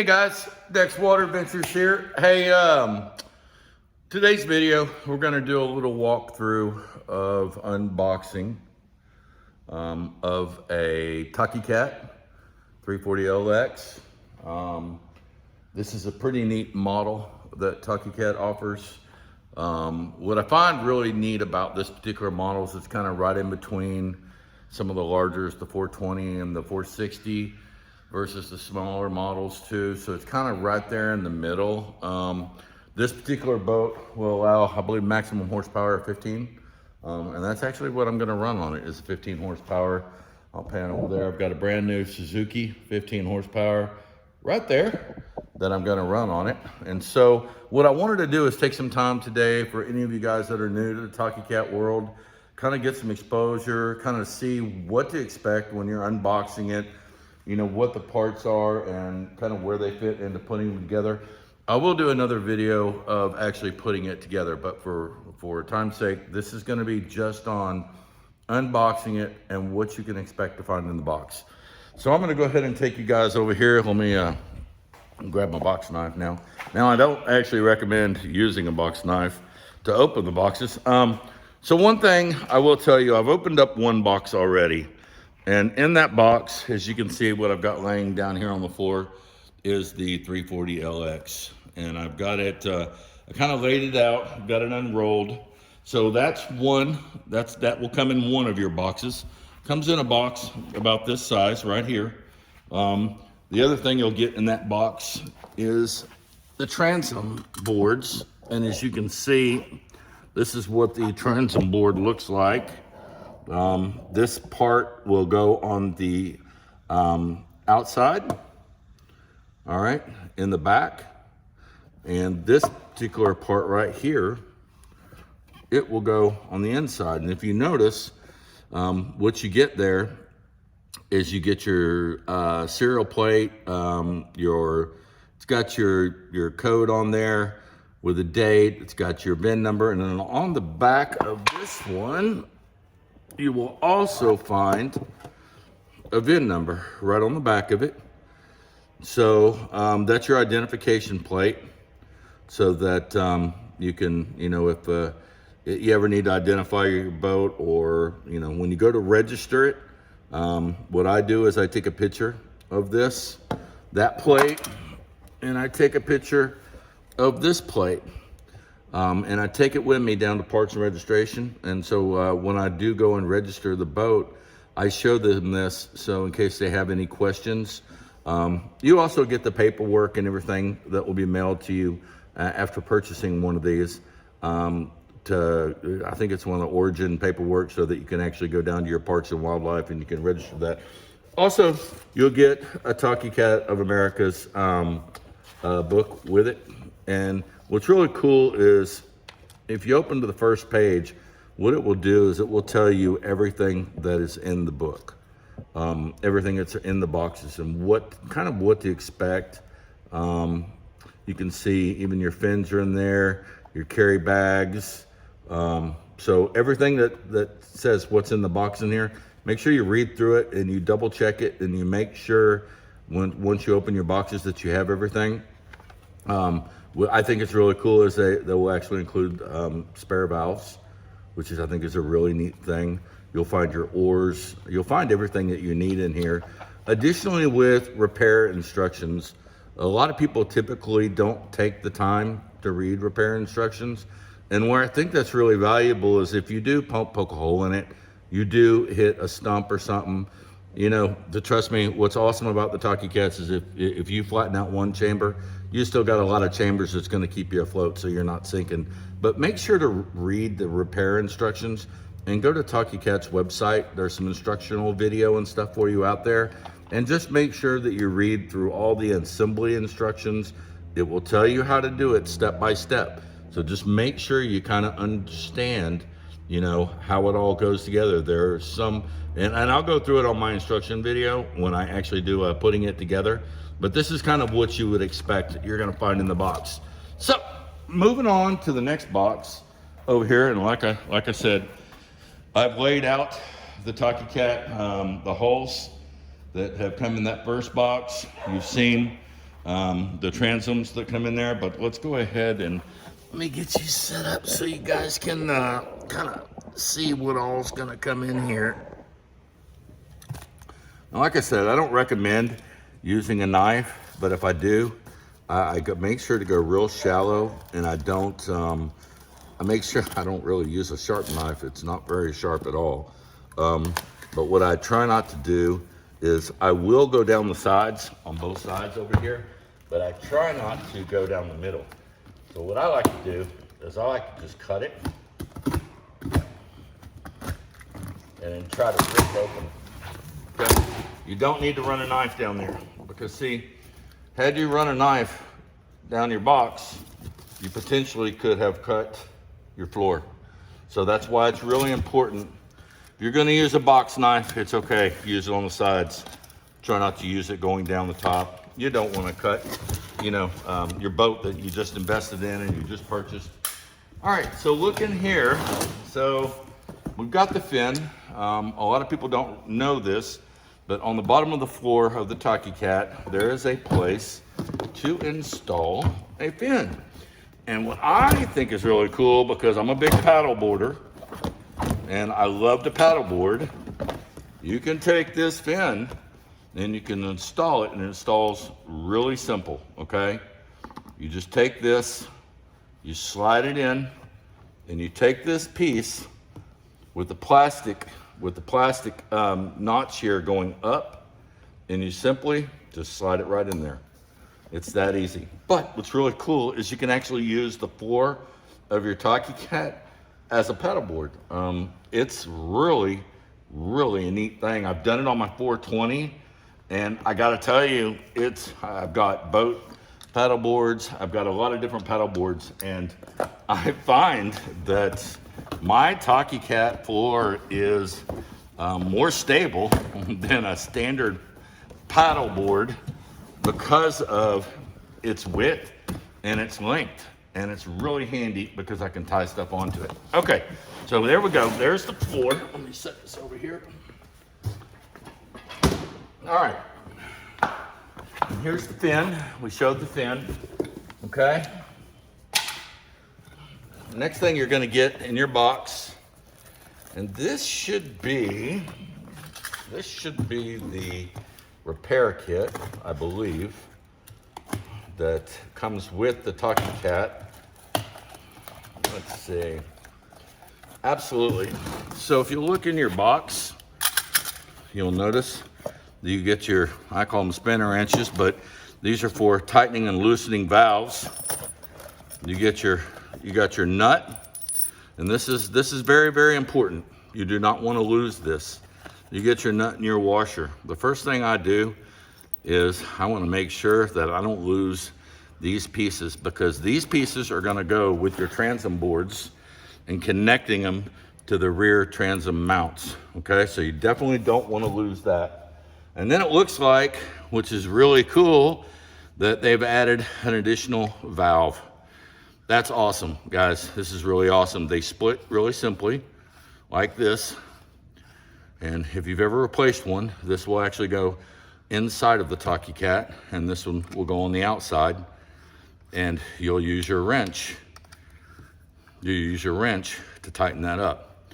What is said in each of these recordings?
Hey guys, Dex Water Ventures here. Hey, today's video, we're gonna do a little walkthrough of unboxing of a Takacat 340LX. This is a pretty neat model that Takacat offers. What I find really neat about this particular model is it's kind of right in between some of the largers, the 420 and the 460 versus the smaller models too. So it's kind of right there in the middle. This particular boat will allow, I believe, maximum horsepower of 15. And that's actually what I'm gonna run on it, is 15 horsepower. I'll pan over there. I've got a brand new Suzuki 15 horsepower right there that I'm gonna run on it. And so what I wanted to do is take some time today for any of you guys that are new to the Takacat world, kind of get some exposure, kind of see what to expect when you're unboxing it, you know, what the parts are and kind of where they fit into putting them together. I will do another video of actually putting it together, but for time's sake, this is gonna be just on unboxing it and what you can expect to find in the box. So I'm gonna go ahead and take you guys over here. Let me grab my box knife now. Now, I don't actually recommend using a box knife to open the boxes. So one thing I will tell you, I've opened up one box already. And in that box, as you can see, what I've got laying down here on the floor is the 340LX. And I've got it, I kind of laid it out, I've got it unrolled. So that's one, that will come in one of your boxes. Comes in a box about this size right here. The other thing you'll get in that box is the transom boards. And as you can see, this is what the transom board looks like. This part will go on the outside, all right, in the back. And this particular part right here, it will go on the inside. And if you notice, what you get there is you get your serial plate, it's got your code on there with a date, it's got your VIN number, and then on the back of this one, you will also find a VIN number right on the back of it. So that's your identification plate, so that you can, you know, if you ever need to identify your boat, or, you know, when you go to register it, what I do is I take a picture of that plate, and I take a picture of this plate. And I take it with me down to parts and registration. And so when I do go and register the boat, I show them this, so in case they have any questions. You also get the paperwork and everything that will be mailed to you after purchasing one of these. I think it's one of the origin paperwork, so that you can actually go down to your Parks and Wildlife and you can register that. Also, you'll get a Takacat of America's book with it. And what's really cool is if you open to the first page, what it will do is it will tell you everything that is in the book, everything that's in the boxes, and what to expect. You can see even your fins are in there, your carry bags. So everything that says what's in the box in here, make sure you read through it and you double check it, and you make sure once you open your boxes that you have everything. What I think is really cool is they will actually include spare valves, which I think is a really neat thing. You'll find your oars, you'll find everything that you need in here. Additionally, with repair instructions, a lot of people typically don't take the time to read repair instructions. And where I think that's really valuable is if you do poke a hole in it, you do hit a stump or something, you know, trust me, what's awesome about the Takacats is if you flatten out one chamber, you still got a lot of chambers that's going to keep you afloat, so you're not sinking. But make sure to read the repair instructions and go to Takacat's website. There's some instructional video and stuff for you out there. And just make sure that you read through all the assembly instructions. It will tell you how to do it step by step. So just make sure you kind of understand, you know, how it all goes together. There are some, and I'll go through it on my instruction video when I actually do putting it together. But this is kind of what you would expect you're gonna find in the box. So moving on to the next box over here, and like I said, I've laid out the Takacat, the hulls that have come in that first box. You've seen the transoms that come in there, but let's go ahead and let me get you set up so you guys can kind of see what all's gonna come in here. Now, like I said, I don't recommend using a knife, but if I do, I make sure to go real shallow, and I make sure I don't really use a sharp knife. It's not very sharp at all. But what I try not to do is I will go down the sides on both sides over here, but I try not to go down the middle. So what I like to do is I like to just cut it and then try to rip open. Okay? You don't need to run a knife down there, because see, had you run a knife down your box, you potentially could have cut your floor. So that's why it's really important. If you're gonna use a box knife, it's okay, use it on the sides. Try not to use it going down the top. You don't wanna cut, your boat that you just invested in and you just purchased. All right, so look in here. So we've got the fin. A lot of people don't know this, but on the bottom of the floor of the Takacat, there is a place to install a fin. And what I think is really cool, because I'm a big paddle boarder and I love to paddle board, you can take this fin and you can install it, and it installs really simple, okay? You just take this, you slide it in, and you take this piece with the plastic notch here going up, and you simply just slide it right in there. It's that easy. But what's really cool is you can actually use the floor of your Takacat as a paddleboard. It's really, really a neat thing. I've done it on my 420, and I gotta tell you, I've got boat paddle boards, I've got a lot of different paddle boards, and I find that my Takacat floor is more stable than a standard paddle board because of its width and its length. And it's really handy because I can tie stuff onto it. Okay, so there we go. There's the floor. Let me set this over here. All right, and here's the fin. We showed the fin, okay? Next thing you're gonna get in your box, and this should be the repair kit, I believe, that comes with the Takacat. Let's see. Absolutely. So if you look in your box, you'll notice you get your, I call them spinner wrenches, but these are for tightening and loosening valves. You got your nut, and this is very, very important. You do not want to lose this. You get your nut and your washer. The first thing I do is I want to make sure that I don't lose these pieces, because these pieces are going to go with your transom boards and connecting them to the rear transom mounts. Okay, so you definitely don't want to lose that. And then it looks like, which is really cool, that they've added an additional valve. That's awesome, guys. This is really awesome. They split really simply like this. And if you've ever replaced one, this will actually go inside of the Takacat, and this one will go on the outside, and you'll use your wrench. You use your wrench to tighten that up.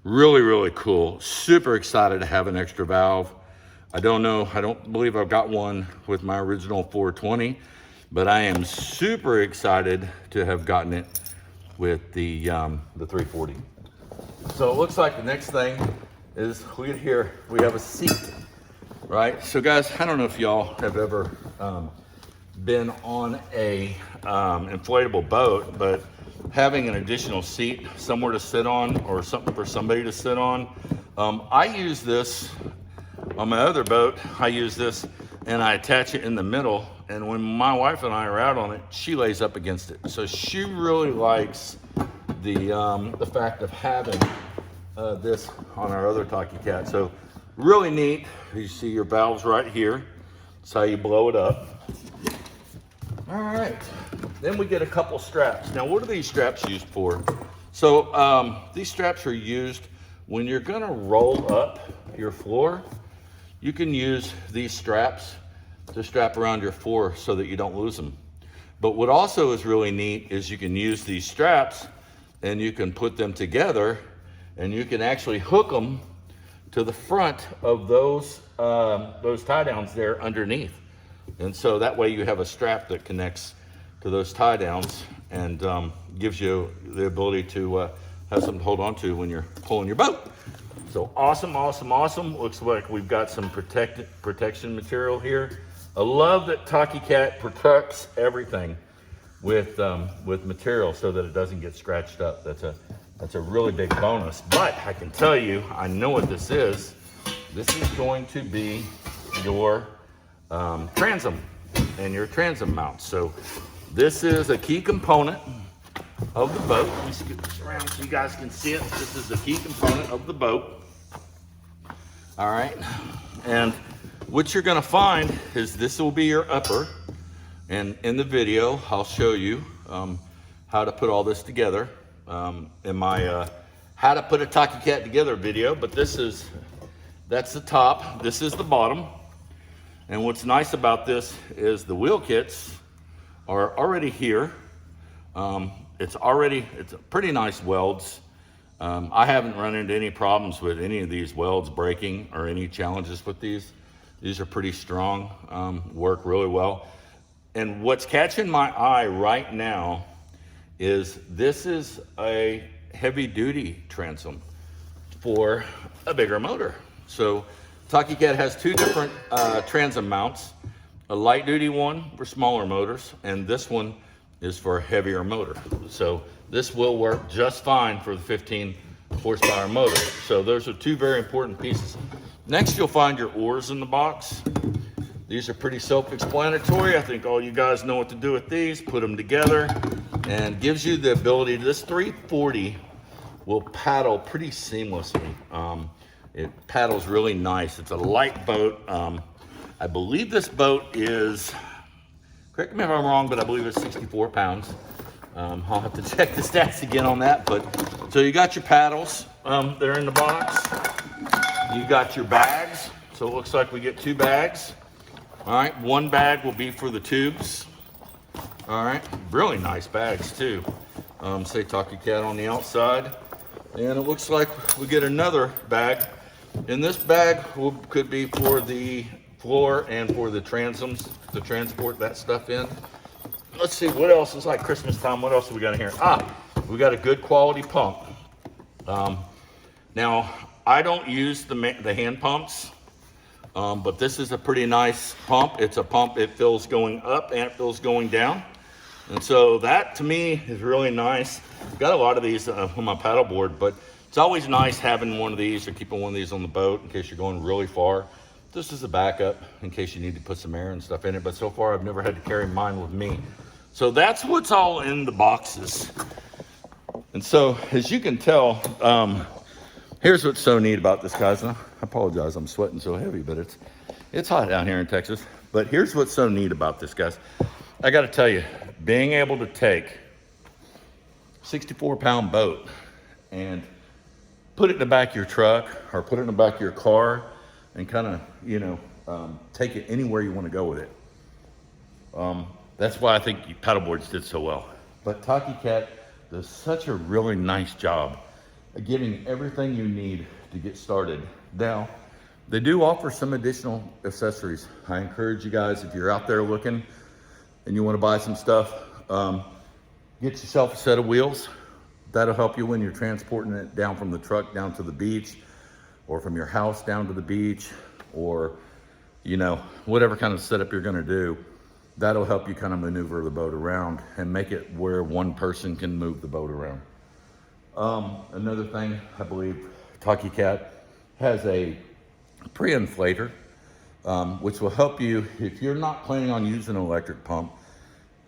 Really, really cool. Super excited to have an extra valve. I don't believe I've got one with my original 420, but I am super excited to have gotten it with the 340. So it looks like the next thing is we have a seat, right? So guys, I don't know if y'all have ever been on a inflatable boat, but having an additional seat somewhere to sit on, or something for somebody to sit on. I use this on my other boat. I use this and I attach it in the middle, and when my wife and I are out on it, she lays up against it. So she really likes the fact of having this on our other Takacat. So really neat. You see your valves right here. That's how you blow it up. All right, then we get a couple straps. Now, what are these straps used for? So these straps are used when you're gonna roll up your floor. You can use these straps to strap around your floor so that you don't lose them. But what also is really neat is you can use these straps and you can put them together and you can actually hook them to the front of those tie downs there underneath. And so that way you have a strap that connects to those tie downs and gives you the ability to have something to hold on to when you're pulling your boat. So awesome, awesome, awesome. Looks like we've got some protection material here. I love that Takacat protects everything with material so that it doesn't get scratched up. That's a really big bonus. But I can tell you, I know what this is. This is going to be your transom and your transom mount. So this is a key component of the boat. Let me scoot this around so you guys can see it. This is a key component of the boat. All right. And what you're going to find is this will be your upper. And in the video, I'll show you how to put all this together in my how to put a Takacat together video. But that's the top. This is the bottom. And what's nice about this is the wheel kits are already here. It's pretty nice welds. I haven't run into any problems with any of these welds breaking or any challenges with these. These are pretty strong, work really well. And what's catching my eye right now is this is a heavy duty transom for a bigger motor. So Takacat has two different transom mounts, a light duty one for smaller motors, and this one is for a heavier motor. So this will work just fine for the 15 horsepower motor. So those are two very important pieces. Next, you'll find your oars in the box. These are pretty self-explanatory. I think all you guys know what to do with these. Put them together and gives you the ability. This 340 will paddle pretty seamlessly. It paddles really nice. It's a light boat. I believe this boat is, correct me if I'm wrong, but I believe it's 64 pounds. I'll have to check the stats again on that. But so you got your paddles, they're in the box. You got your bags. So it looks like we get two bags. All right, one bag will be for the tubes. All right, really nice bags too. Say Takacat on the outside. And it looks like we get another bag. And this bag could be for the floor and for the transoms to transport that stuff in. Let's see, what else? It's like Christmas time. What else have we got in here? We got a good quality pump. Now, I don't use the hand pumps. But this is a pretty nice pump. It's a pump, it fills going up and it fills going down. And so that to me is really nice. Got a lot of these on my paddleboard, but it's always nice having one of these or keeping one of these on the boat in case you're going really far. This is a backup in case you need to put some air and stuff in it. But so far I've never had to carry mine with me. So that's what's all in the boxes. And so as you can tell, here's what's so neat about this, guys. I apologize, I'm sweating so heavy, but it's hot down here in Texas. But here's what's so neat about this, guys. I got to tell you, being able to take a 64-pound boat and put it in the back of your truck or put it in the back of your car and kind of, take it anywhere you want to go with it. That's why I think paddleboards did so well. But Takacat does such a really nice job of giving everything you need to get started. Now, they do offer some additional accessories. I encourage you guys, if you're out there looking and you want to buy some stuff, get yourself a set of wheels. That'll help you when you're transporting it down from the truck down to the beach, or from your house down to the beach, or whatever kind of setup you're going to do. That'll help you kind of maneuver the boat around and make it where one person can move the boat around. Another thing, I believe Takacat has a pre-inflator, which will help you if you're not planning on using an electric pump.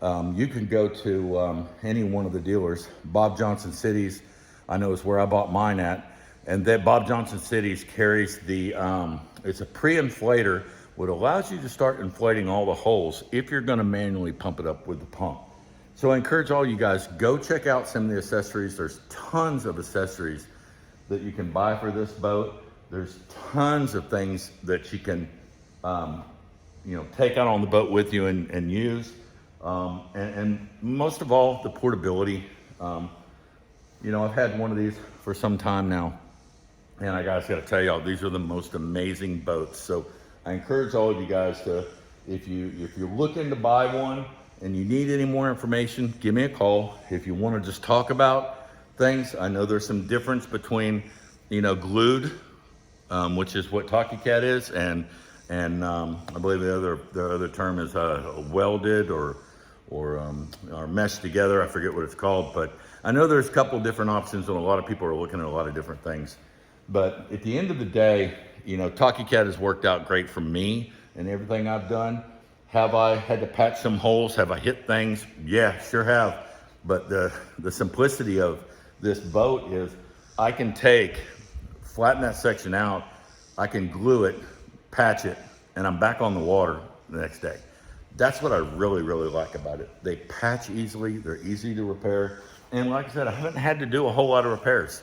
You can go to any one of the dealers. Bob Johnson Cities, I know, is where I bought mine at. And that Bob Johnson Cities carries the, it's a pre-inflator, what allows you to start inflating all the holes if you're gonna manually pump it up with the pump. So I encourage all you guys, go check out some of the accessories. There's tons of accessories that you can buy for this boat. There's tons of things that you can, take out on the boat with you and use. And most of all, the portability. I've had one of these for some time now, and I guys got to tell y'all, these are the most amazing boats. So I encourage all of you guys to, if you're looking to buy one and you need any more information, give me a call. If you want to just talk about things, I know there's some difference between, glued, which is what Takacat is, and I believe the other term is welded or meshed together. I forget what it's called, but I know there's a couple different options, and a lot of people are looking at a lot of different things. But at the end of the day, Takacat has worked out great for me and everything I've done. Have I had to patch some holes? Have I hit things? Yeah, sure have. But the simplicity of this boat is I can flatten that section out, I can glue it, patch it, and I'm back on the water the next day. That's what I really, really like about it. They patch easily, they're easy to repair. And like I said, I haven't had to do a whole lot of repairs.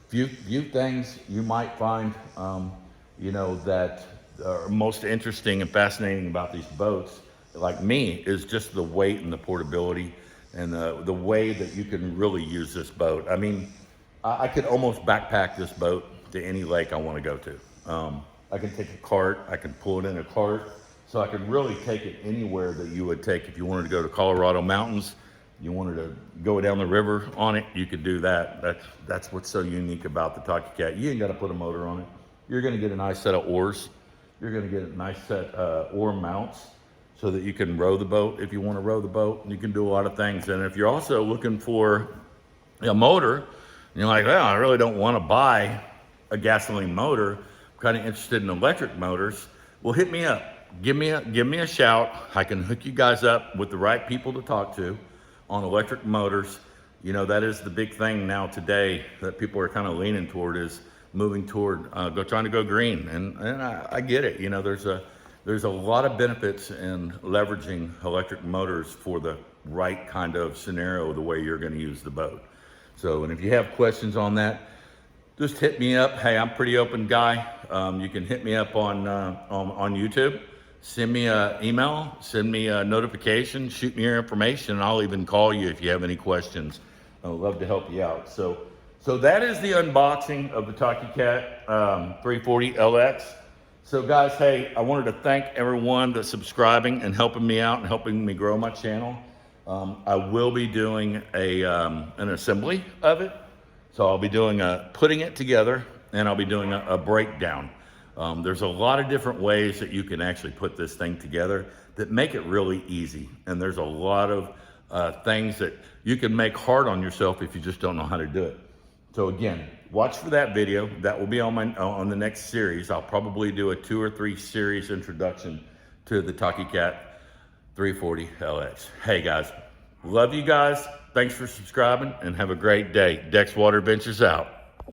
Few things you might find, that are most interesting and fascinating about these boats, like me, is just the weight and the portability and the way that you can really use this boat. I mean, I could almost backpack this boat to any lake I want to go to. I can take a cart, I can pull it in a cart, so I can really take it anywhere that you would take. If you wanted to go to Colorado mountains, you wanted to go down the river on it, you could do that. That's what's so unique about the Takacat. You ain't got to put a motor on it. You're going to get a nice set of oars. You're going to get a nice set oar mounts so that you can row the boat if you want to row the boat. You can do a lot of things. And if you're also looking for a motor, and you're like, well, I really don't want to buy a gasoline motor, I'm kind of interested in electric motors, well, hit me up. Give me a shout. I can hook you guys up with the right people to talk to on electric motors. That is the big thing now today that people are kind of leaning toward, is moving toward trying to go green. And I get it. There's a lot of benefits in leveraging electric motors for the right kind of scenario, the way you're going to use the boat. So, and if you have questions on that, just hit me up. Hey, I'm a pretty open guy. You can hit me up on YouTube. Send me an email, send me a notification, shoot me your information, and I'll even call you if you have any questions. I would love to help you out. So that is the unboxing of the Takacat 340 LX. So guys, hey, I wanted to thank everyone that's subscribing and helping me out and helping me grow my channel. I will be doing an assembly of it. So I'll be doing putting it together, and I'll be doing a breakdown. There's a lot of different ways that you can actually put this thing together that make it really easy. And there's a lot of things that you can make hard on yourself if you just don't know how to do it. So again, watch for that video. That will be on the next series. I'll probably do a 2 or 3 series introduction to the Takacat 340 LX. Hey guys, love you guys. Thanks for subscribing and have a great day. Dex Water Ventures out.